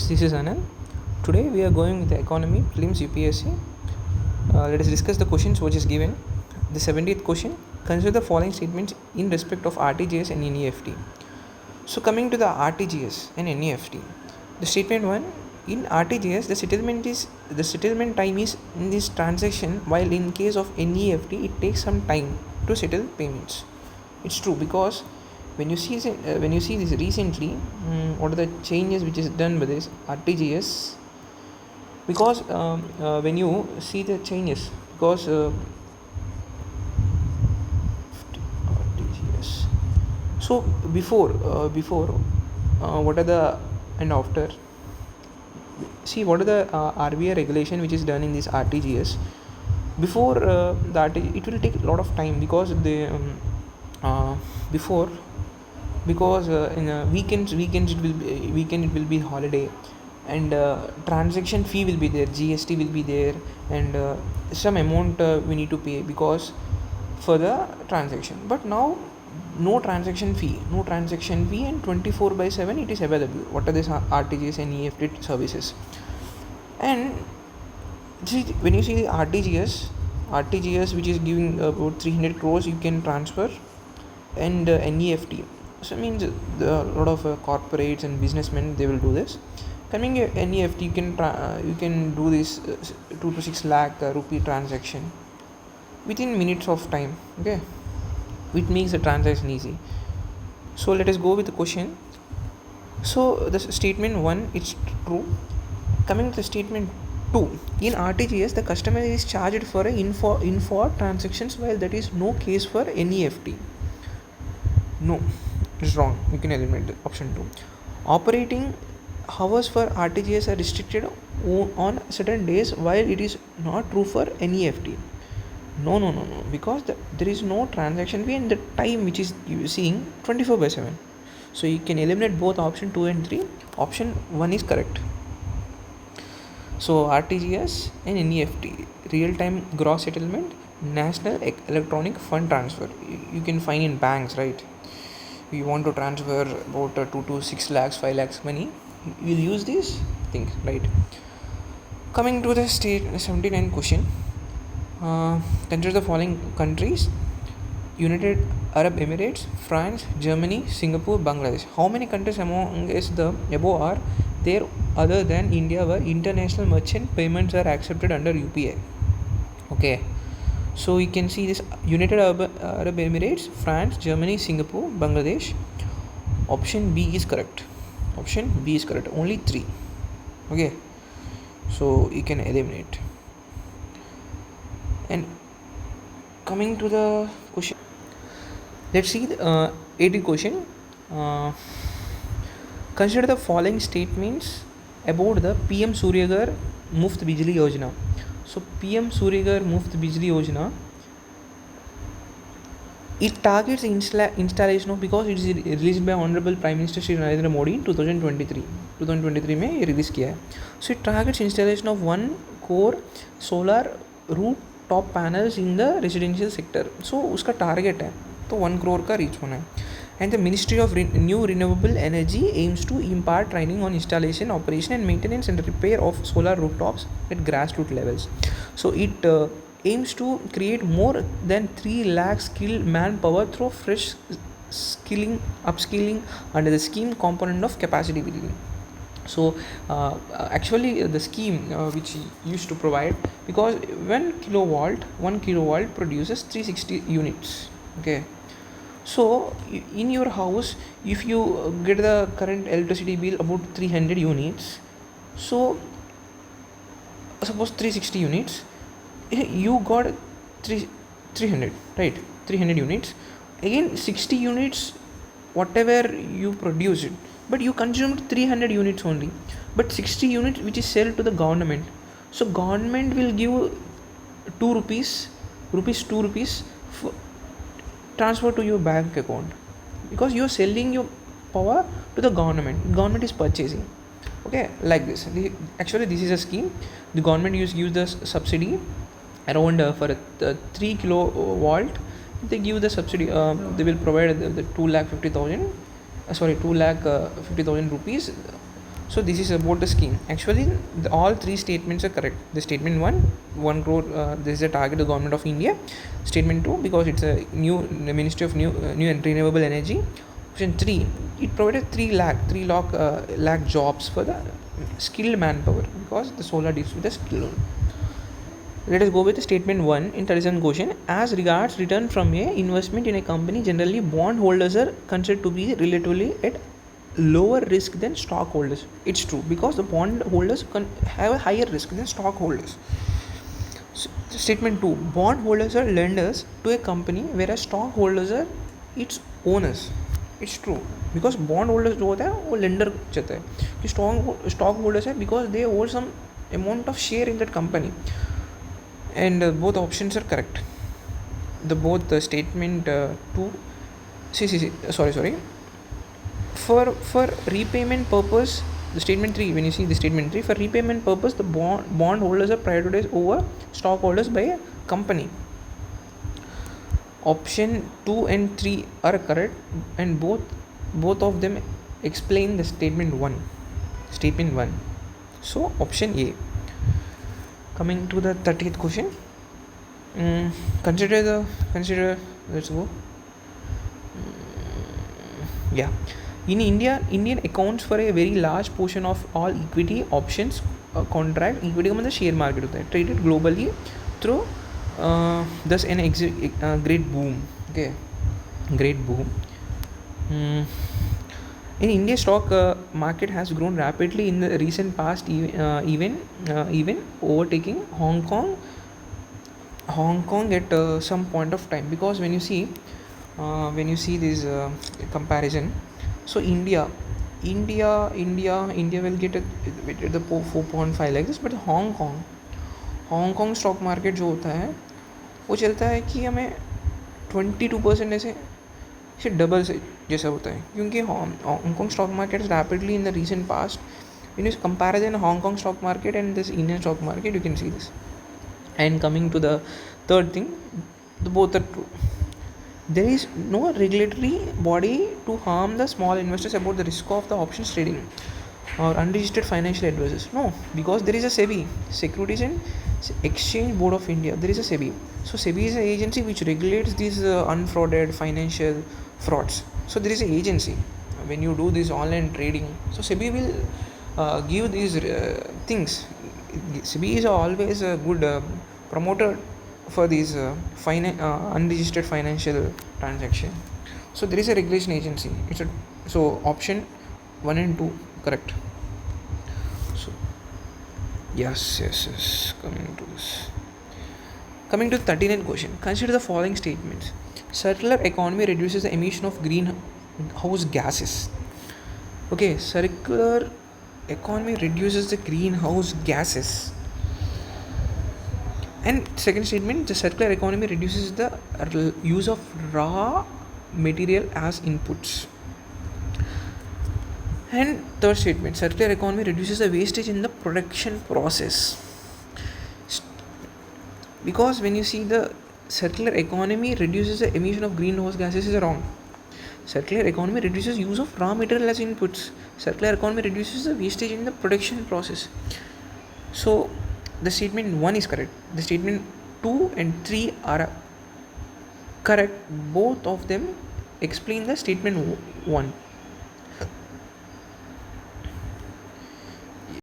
This is Anand. Today we are going with the economy, prelims UPSC. Let us discuss the questions which is given. The 70th question: consider the following statements in respect of RTGS and NEFT. So coming to the RTGS and NEFT, the statement one: in RTGS, the settlement time is in this transaction, while in case of NEFT, it takes some time to settle payments. It's true because when you see this recently, what are the changes which is done by this RTGS? Because when you see the changes, because RTGS. So before what are the and after? See what are the RBI regulation which is done in this RTGS. Before that, it will take a lot of time because they before because in weekend it will be holiday, and transaction fee will be there, GST will be there, and some amount we need to pay because for the transaction. But now no transaction fee, and 24/7 it is available. What are these RTGS and EFT services? And see, when you see the RTGS which is giving about 300 crores you can transfer, and NEFT, so it means a lot of corporates and businessmen, they will do this. Coming NEFT, you can do this 2 to 6 lakh rupee transaction within minutes of time. Okay, which makes the transaction easy. So let us go with the question. So the statement 1, it's true. Coming to the statement 2, in RTGS the customer is charged for a info transactions, while that is no case for NEFT. No, it's wrong. You can eliminate option 2. Operating hours for RTGS are restricted on certain days, while it is not true for NEFT. No, because there is no transaction fee and the time which is seeing 24/7. So you can eliminate both option 2 and 3. Option 1 is correct. So RTGS and NEFT, real time gross settlement, national electronic fund transfer, you can find in banks, right? You want to transfer about 2 to 6 lakhs, 5 lakhs money, you will use these things, right? Coming to the 79 question, consider the following countries: United Arab Emirates, France, Germany, Singapore, Bangladesh. How many countries among the above are there other than India where international merchant payments are accepted under UPI? Okay, so you can see this: United Arab Emirates, France, Germany, Singapore, Bangladesh. Option B is correct. Only 3. Okay, so you can eliminate. And coming to the question, let's see the 80 question. Consider the following statements about the PM Suryaghar Muft Bijli Yojana. So PM Suryaghar Muft Bijli Yojana, it targets installation of, because it is released by Honorable Prime Minister Shri Narendra Modi in 2023 में ये release किया है. So it targets installation of 1 crore solar rooftop panels in the residential sector. So उसका target है तो 1 crore का reach होना है. And the Ministry of New Renewable Energy aims to impart training on installation, operation and maintenance and repair of solar rooftops at grassroots levels. So it aims to create more than 3 lakh skilled manpower through fresh upskilling under the scheme component of capacity building. So actually the scheme which used to provide, because 1 kilowatt produces 360 units. Okay, so in your house, if you get the current electricity bill about 300 units, so suppose 360 units, you got 300, right? 300 units, again 60 units whatever you produced, but you consumed 300 units only, but 60 units which is sold to the government. So government will give 2 rupees for transfer to your bank account, because you are selling your power to the government is purchasing. Okay, like this. Actually this is a scheme. The government gives the subsidy around for a 3 kilowatt. They give the subsidy, they will provide the 2,50,000 rupees So this is about the scheme. Actually, all three statements are correct. The statement 1 crore, this is a target of the government of India. Statement 2, because it's a the Ministry of New and Renewable Energy. Option 3, it provided 3 lakh jobs for the skilled manpower, because the solar deals with the skill. Let us go with the statement 1 in 37 question. As regards return from a investment in a company, generally bond holders are considered to be relatively at lower risk than stockholders. It's true, because the bond holders have a higher risk than stockholders. Statement 2, bond holders are lenders to a company, whereas stockholders are its owners. It's true, because bond holders जो होता है वो lender चाहता है कि stock holders है because they hold some amount of share in that company. And both options are correct. Both the statement 2, sorry, for repayment purpose, the statement 3, when you see the statement 3, for repayment purpose, the bond holders are prioritized over stockholders by a company. Option 2 and 3 are correct, and both of them explain the statement 1. So option A. Coming to the 30th question. Consider let's go. In India, Indian accounts for a very large portion of all equity options contract. Equity का मतलब share market होता है, traded globally through thus an great boom. Okay, great boom. In India, stock market has grown rapidly in the recent past, even overtaking Hong Kong at some point of time. Because when you see this comparison, so India will get the 4.5 like this, but Hong Kong stock market जो होता है वो चलता है कि हमें 22% ऐसे double से जैसा होता है, क्योंकि Hong Kong stock market rapidly in the recent past. When you compare Hong Kong stock market and this Indian stock market, you can see this. And coming to the third thing, both are true. There is no regulatory body to harm the small investors about the risk of the options trading or unregistered financial advisors. No, because there is a SEBI, Securities and Exchange Board of India. There is a SEBI. So SEBI is an agency which regulates these unfrauded financial frauds. So there is an agency when you do this online trading. So SEBI will give these things. SEBI is always a good promoter for these unregistered financial transaction. So there is a regulation agency. So option 1 and 2 correct. So yes. Coming to the 39th question. Consider the following statements. Circular economy reduces the emission of greenhouse gases. Okay, circular economy reduces the greenhouse gases. And second statement, the circular economy reduces the use of raw material as inputs. And third statement, circular economy reduces the wastage in the production process. Because when you see the circular economy reduces the emission of greenhouse gases is wrong. Circular economy reduces use of raw material as inputs. Circular economy reduces the wastage in the production process. So the statement 1 is correct. The statement 2 and 3 are correct. Both of them explain the statement 1.